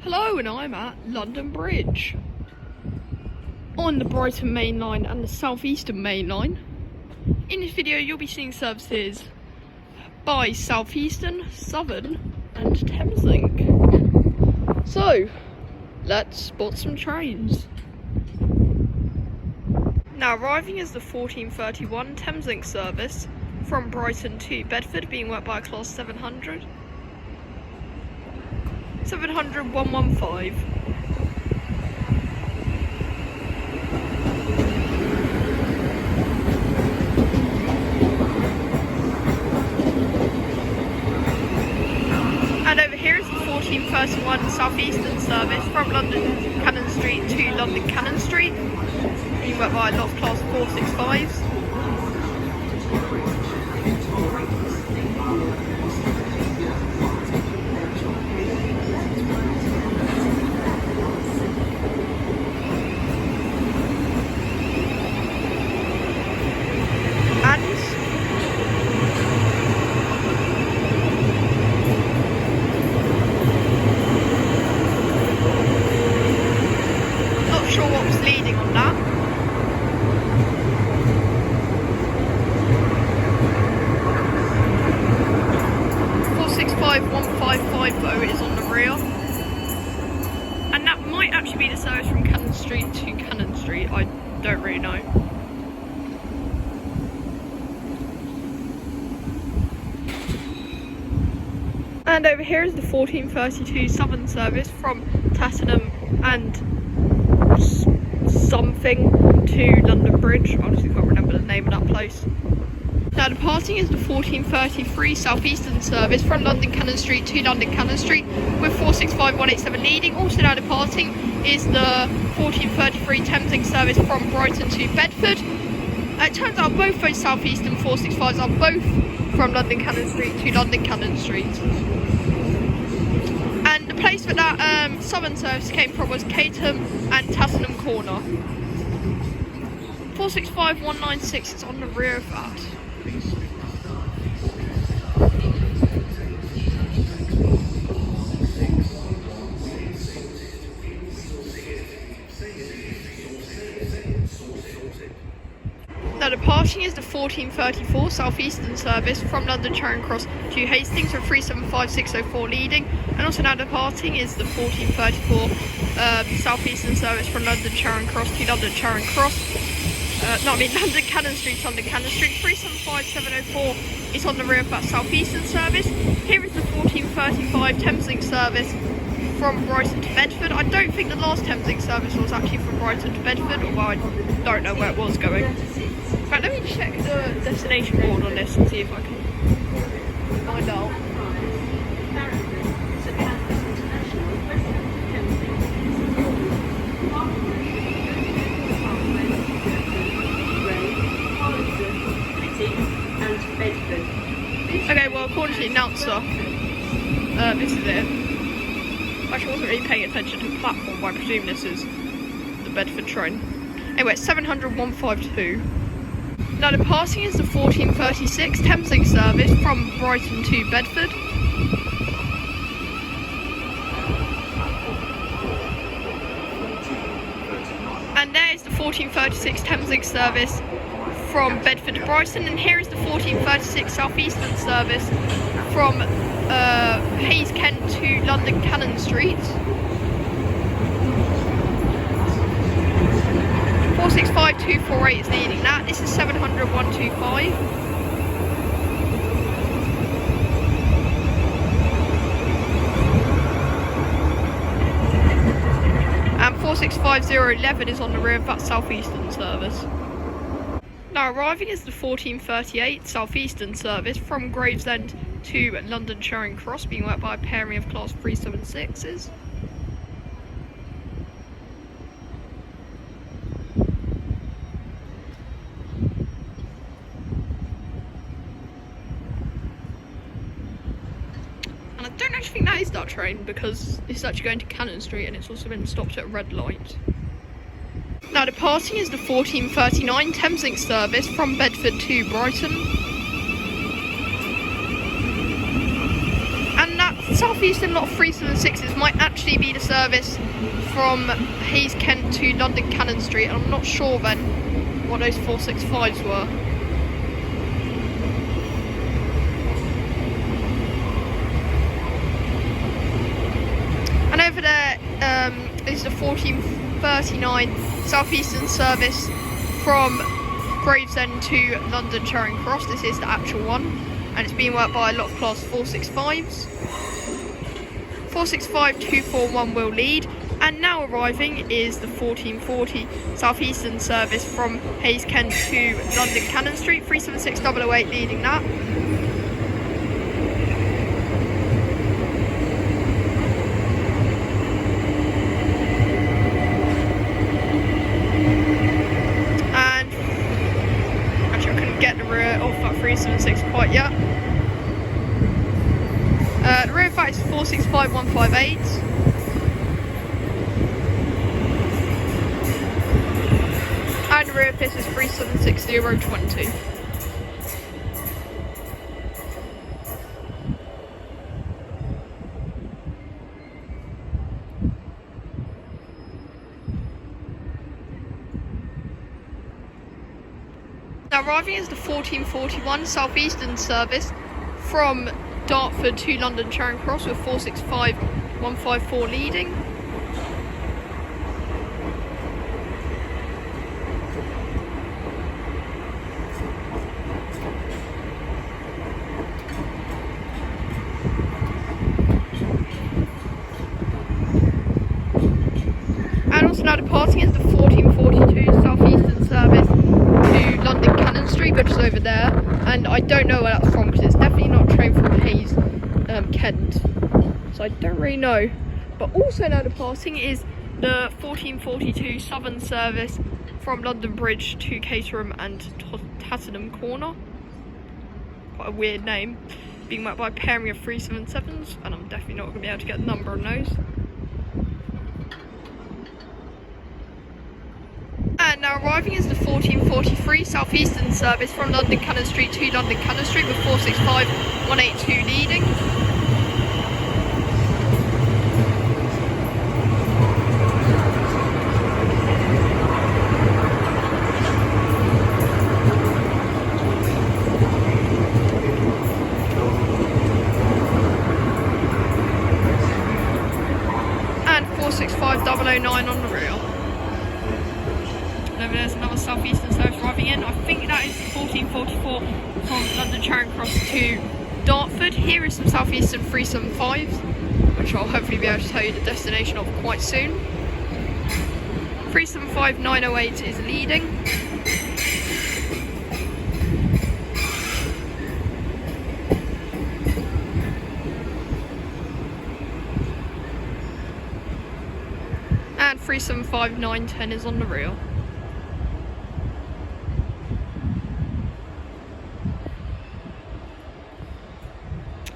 Hello, and I'm at London Bridge on the Brighton Mainline and the Southeastern Mainline. In this video you'll be seeing services by Southeastern, Southern and Thameslink. So let's spot some trains. Now arriving is the 1431 Thameslink service from Brighton to Bedford, being worked by a class 700. 115. And over here is the 1431 Southeastern service from London Cannon Street to London Cannon Street, being worked by a lot of class 465s. Not sure what was leading on that. Though is on the rear, and that might actually be the service from Cannon Street to Cannon Street. I don't really know. And over here is the 1432 Southern service from Tottenham and something to London Bridge. I honestly can't remember the name of that place. Now departing is the 1433 Southeastern service from London Cannon Street to London Cannon Street with 465187 leading. Also now departing is the 1433 Thameslink service from Brighton to Bedford. It turns out both those Southeastern 465s are both from London Cannon Street to London Cannon Street. And the place that that Southern service came from was Caterham and Tassenham Corner. 465196 is on the rear of that. Now departing is the 1434 Southeastern service from London Charing Cross to Hastings with 375604 leading, and also now departing is the 1434 Southeastern service from London Charing Cross to London Charing Cross. London Cannon Street, London Cannon Street. 375704 is on the rear of that Southeastern service. Here is the 1435 Thameslink service from Brighton to Bedford. I don't think the last Thameslink service was actually from Brighton to Bedford, although I don't know where it was going. Right, let me check the destination board on this and see if I can find out. Okay, well according to the announcer, this is it. Actually, I wasn't really paying attention to the platform, but I presume this is the Bedford train. Anyway, it's 700-152. Now departing is the 1436 Thameslink service from Brighton to Bedford. And there is the 1436 Thameslink service from Bedford to Brighton, and here is the 1436 Southeastern service from Hayes Kent to London Cannon Street. 465248 is leading that. This is 700-125. And 465011 is on the rear of that Southeastern service. Now arriving is the 1438 Southeastern service from Gravesend to London Charing Cross, being worked by a pairing of class 376s. And I don't actually think that is that train, because it's actually going to Cannon Street and it's also been stopped at a red light. Now departing is the 1439 Thameslink service from Bedford to Brighton. And that Southeastern lot of 376s might actually be the service from Hayes Kent to London Cannon Street, and I'm not sure then what those 465s were. And over there is the 1439 Southeastern service from Gravesend to London Charing Cross. This is the actual one, and it's being worked by a lot of class 465s. 465-241 will lead, and now arriving is the 1440 Southeastern service from Hayes Kent to London Cannon Street. 376-008 leading that. And actually I couldn't get the rear off that 376 quite yet. The rear of that is 465-158. And the rear of this is 376-020. Now arriving is the 1441 Southeastern service from Dartford to London Charing Cross with 465-154 leading. And also now departing is the 1442 Southeastern service to London Cannon Street, which is over there, and I don't know where that's from because it's definitely not a train from Hayes Kent, so I don't really know. But also now departing is the 1442 Southern service from London Bridge to Caterham and Tottenham Corner. Quite a weird name, being worked by a pairing of 377s, and I'm definitely not going to be able to get the number on those. And now arriving is the 1443 Southeastern service from London Cannon Street to London Cannon Street with 465-182 leading. And 465-009 on the rear. There's another Southeastern service arriving in. I think that is 1444 from London Charing Cross to Dartford. Here is some Southeastern 375s, which I'll hopefully be able to tell you the destination of quite soon. 375-908 is leading. And 375-910 is on the rear.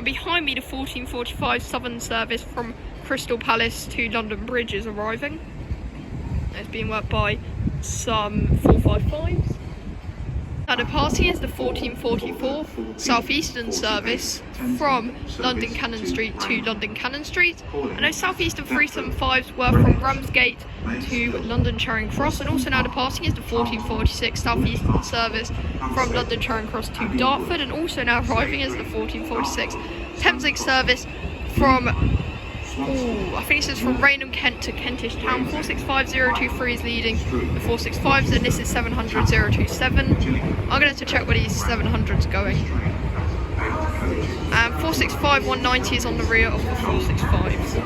Behind me, the 1445 Southern service from Crystal Palace to London Bridge is arriving. It's being worked by some 455s. Now departing is the 1444 Southeastern service from London Cannon Street to London Cannon Street. And those Southeastern 375s were from Ramsgate to London Charing Cross. And also now departing is the 1446 Southeastern service from London Charing Cross to Dartford. And also now arriving is the 1446 Thameslink service from, I think it says from Rainham Kent to Kentish Town. 465023 is leading the 465s, and this is 700-027. I'm going to have to check where these 700s going. And 465-190 is on the rear of the 465s.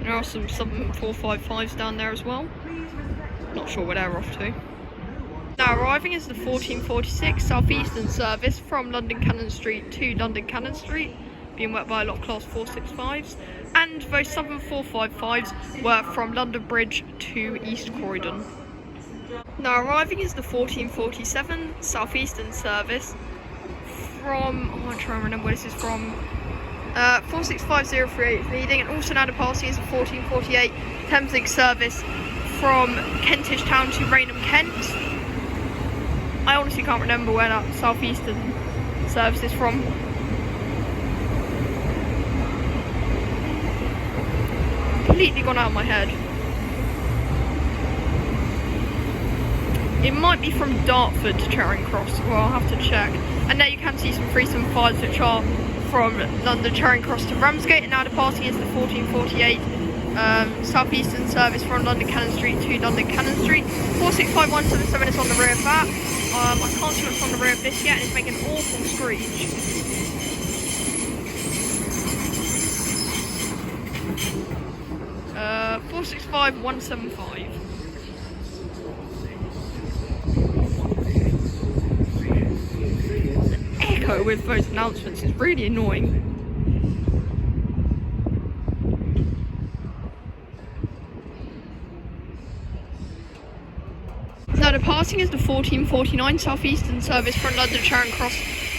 There are some 455s down there as well. Not sure where they're off to. Now arriving is the 1446 Southeastern service from London Cannon Street to London Cannon Street, being worked by a lot of class 465s. And those Southern 455s were from London Bridge to East Croydon. Now arriving is the 1447 Southeastern service from, I'm trying to remember where this is from, 465038 leading, and also now departing is the 1448 Thameslink service from Kentish Town to Rainham, Kent. I honestly can't remember where that Southeastern service is from. Completely gone out of my head. It might be from Dartford to Charing Cross, well I'll have to check. And there you can see some 375s which are from London Charing Cross to Ramsgate, and now departing is the 1448 Southeastern service from London Cannon Street to London Cannon Street. 465177 is on the rear of that. I can't see what's on the rear of this yet, and it's making an awful screech. Uh, 465175. Echo with those announcements is really annoying. Now departing is the 1449 Southeastern service from London Charing Cross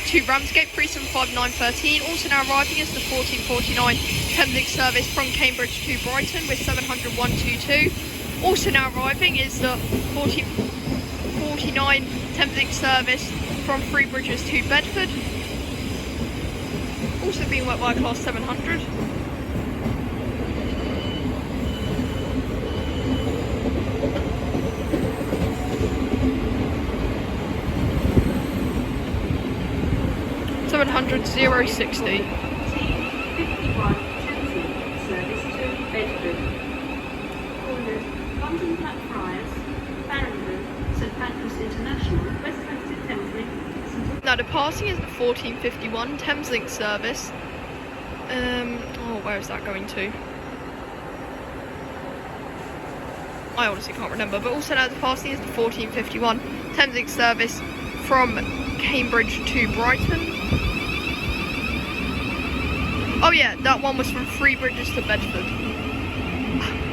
to Ramsgate 375913. Also now arriving is the 1449 Thameslink service from Cambridge to Brighton with 70122. Also now arriving is the 1449 Thameslink service from Three Bridges to Bedford. Also being worked by class 700. $700,060. Service to Bedford. Ordered London Blackfriars, Farringdon, St Pancras International, West Hampstead Thameslink. Now departing is the 1451 Thameslink service. Where is that going to? I honestly can't remember, but also now departing is the 1451 Thameslink service from Cambridge to Brighton. Oh yeah, that one was from Three Bridges to Bedford.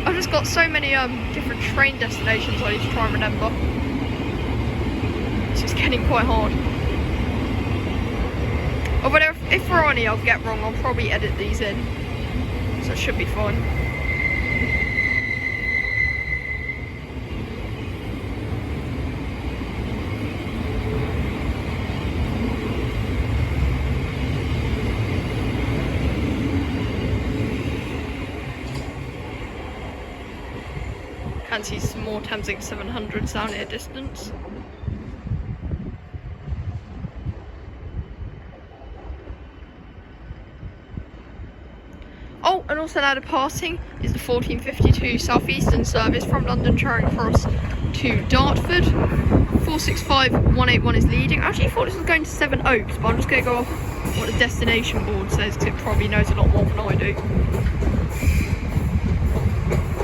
I've just got so many different train destinations I need to try and remember. It's just getting quite hard. Oh, but if for any I'll get wrong, I'll probably edit these in. So it should be fine. Can see some more Thameslink 700s down at a distance. Oh, and also now departing is the 1452 Southeastern service from London Charing Cross to Dartford. 465181 is leading. I actually thought this was going to Seven Oaks, but I'm just going to go off what the destination board says because it probably knows a lot more than I do.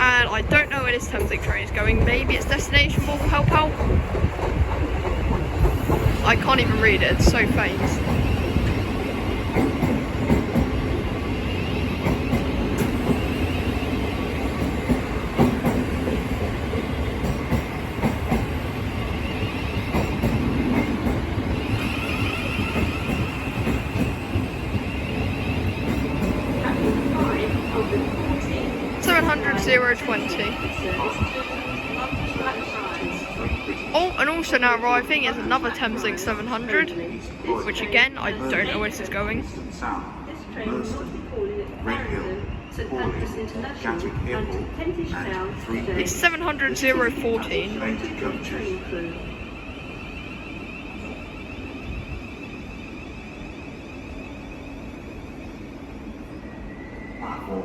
And I don't know where this Thameslink train is going. Maybe its destination board will help out. I can't even read it, it's so faint. $700,020. Oh, and also now arriving is another Thameslink 700, which again, I don't know where this is going. It's $700,014.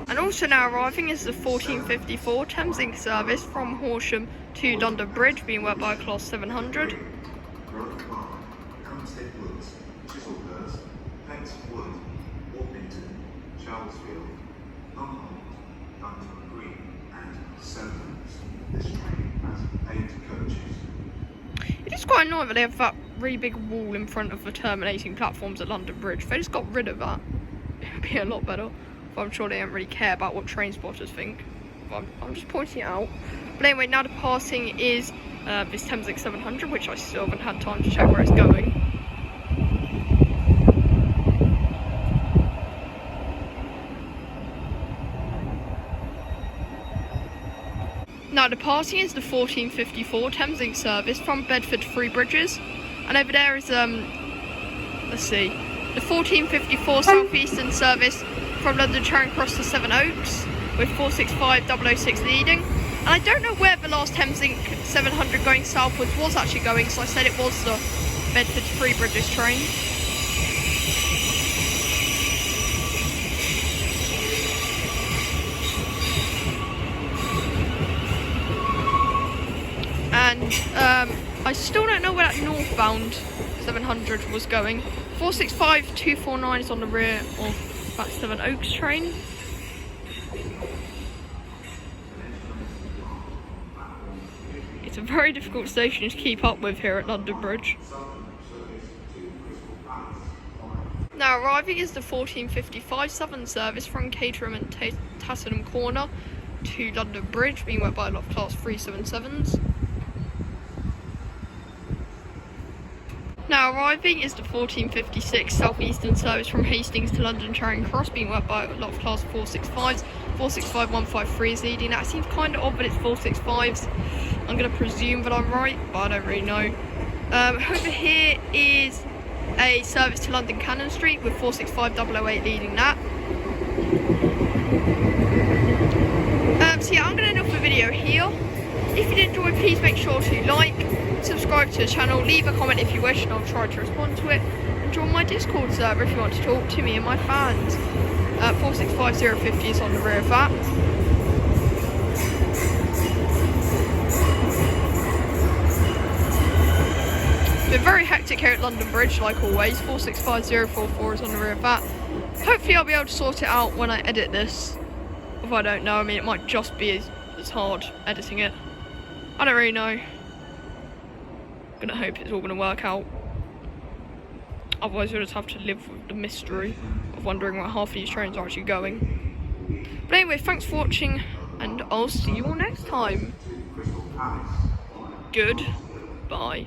And also now arriving is the 1454 Thameslink service from Horsham to London Bridge, being worked by a class 700. It is quite annoying that they have that really big wall in front of the terminating platforms at London Bridge. If they just got rid of that, it would be a lot better. But I'm sure they don't really care about what train spotters think. I'm just pointing it out. But anyway, now departing is this Thameslink 700, which I still haven't had time to check where it's going. Now departing is the 1454 Thameslink service from Bedford-THREE bridges, and over there is let's see, the 1454 Southeastern service from London Charing Cross to Sevenoaks with 465-006 leading. And I don't know where the last Thameslink 700 going southwards was actually going, so I said it was the Bedford-THREE bridges train. And I still don't know where that northbound 700 was going. 465-249 is on the rear of that Sevenoaks train. It's a very difficult station to keep up with here at London Bridge. Now arriving is the 1455 Southern service from Caterham and Tassenham Corner to London Bridge, being worked by a lot of Class 377s. Now arriving is the 1456 Southeastern service from Hastings to London Charing Cross, being worked by a lot of Class 465s. 465-153 is leading. That seems kind of odd, but it's 465s. I'm going to presume that I'm right, but I don't really know. Over here is a service to London Cannon Street with 465-008 leading that. So yeah, I'm going to end off the video here. If you did enjoy, please make sure to like, subscribe to the channel, leave a comment if you wish, and I'll try to respond to it. And join my Discord server if you want to talk to me and my fans. 465-050 is on the rear of that. Been very hectic here at London Bridge, like always. 465-044 is on the rear of that. Hopefully I'll be able to sort it out when I edit this. If I don't know, I mean, it might just be as hard editing it. I don't really know. I'm gonna hope it's all gonna work out. Otherwise we'll just have to live with the mystery of wondering where half of these trains are actually going. But anyway, thanks for watching, and I'll see you all next time. Goodbye.